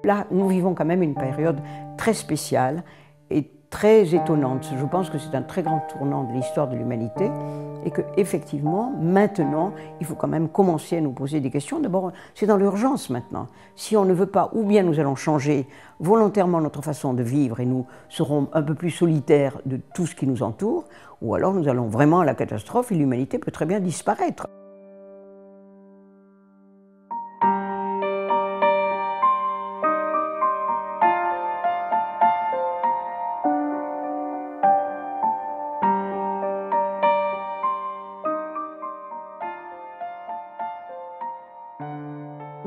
là, nous vivons quand même une période très spéciale et très étonnante. Je pense que c'est un très grand tournant de l'histoire de l'humanité et qu'effectivement, maintenant, il faut quand même commencer à nous poser des questions. D'abord, c'est dans l'urgence maintenant. Si on ne veut pas, ou bien nous allons changer volontairement notre façon de vivre et nous serons un peu plus solitaires de tout ce qui nous entoure, ou alors nous allons vraiment à la catastrophe et l'humanité peut très bien disparaître.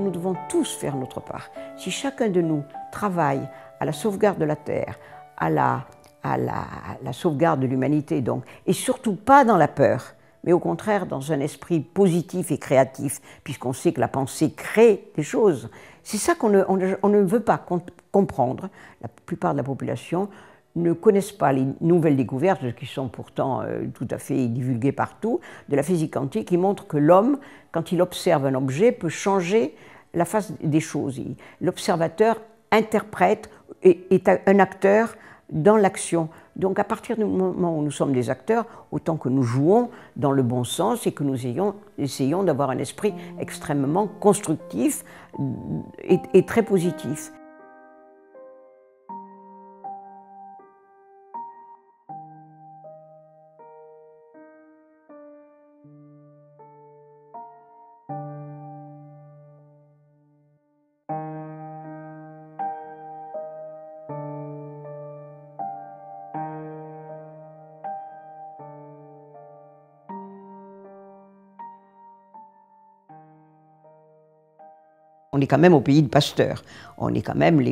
Nous devons tous faire notre part. Si chacun de nous travaille à la sauvegarde de la Terre, à la sauvegarde de l'humanité, donc, et surtout pas dans la peur, mais au contraire dans un esprit positif et créatif, puisqu'on sait que la pensée crée des choses. C'est ça qu'on ne veut pas comprendre. La plupart de la population ne connaissent pas les nouvelles découvertes, qui sont pourtant tout à fait divulguées partout, de la physique quantique, qui montrent que l'homme, quand il observe un objet, peut changer la face des choses. L'observateur interprète et est un acteur dans l'action. Donc à partir du moment où nous sommes des acteurs, autant que nous jouons dans le bon sens et que nous essayons d'avoir un esprit extrêmement constructif et très positif. On est quand même au pays de Pasteur. On est quand même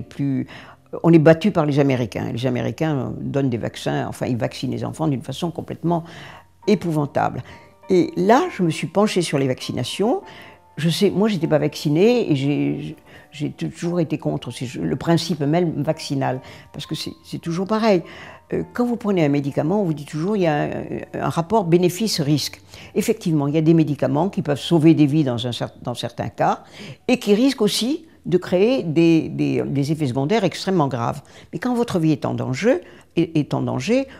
on est battu par les Américains. Les Américains donnent des vaccins, enfin ils vaccinent les enfants d'une façon complètement épouvantable. Et là, je me suis penchée sur les vaccinations. Je sais, moi, j'étais pas vaccinée et j'ai toujours été contre le principe même vaccinal, parce que c'est toujours pareil. Quand vous prenez un médicament, on vous dit toujours il y a un rapport bénéfice-risque. Effectivement, il y a des médicaments qui peuvent sauver des vies dans certains cas et qui risquent aussi de créer des effets secondaires extrêmement graves. Mais quand votre vie est en danger,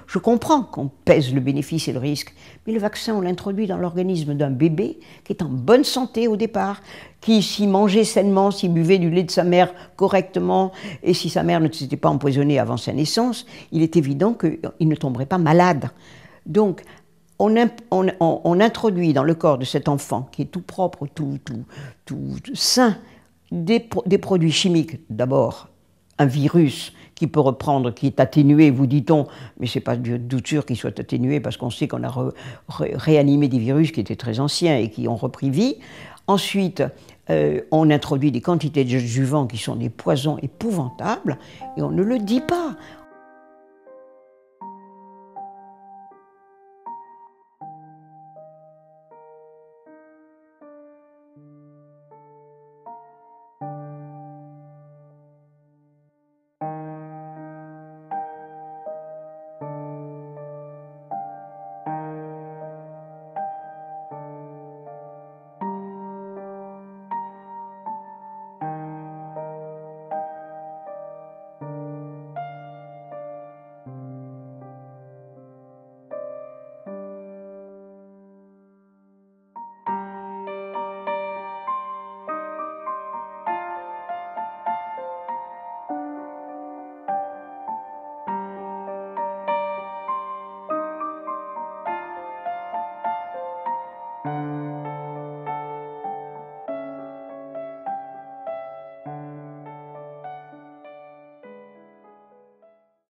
je comprends qu'on pèse le bénéfice et le risque. Mais le vaccin, on l'introduit dans l'organisme d'un bébé qui est en bonne santé au départ, qui s'il mangeait sainement, s'il buvait du lait de sa mère correctement, et si sa mère ne s'était pas empoisonnée avant sa naissance, il est évident qu'il ne tomberait pas malade. Donc, on introduit dans le corps de cet enfant, qui est tout propre, tout sain, des produits chimiques. D'abord, un virus qui peut reprendre, qui est atténué, vous dit-on, mais ce n'est pas de doute sûr qu'il soit atténué, parce qu'on sait qu'on a réanimé des virus qui étaient très anciens et qui ont repris vie. Ensuite, on introduit des quantités de juvents qui sont des poisons épouvantables, et on ne le dit pas.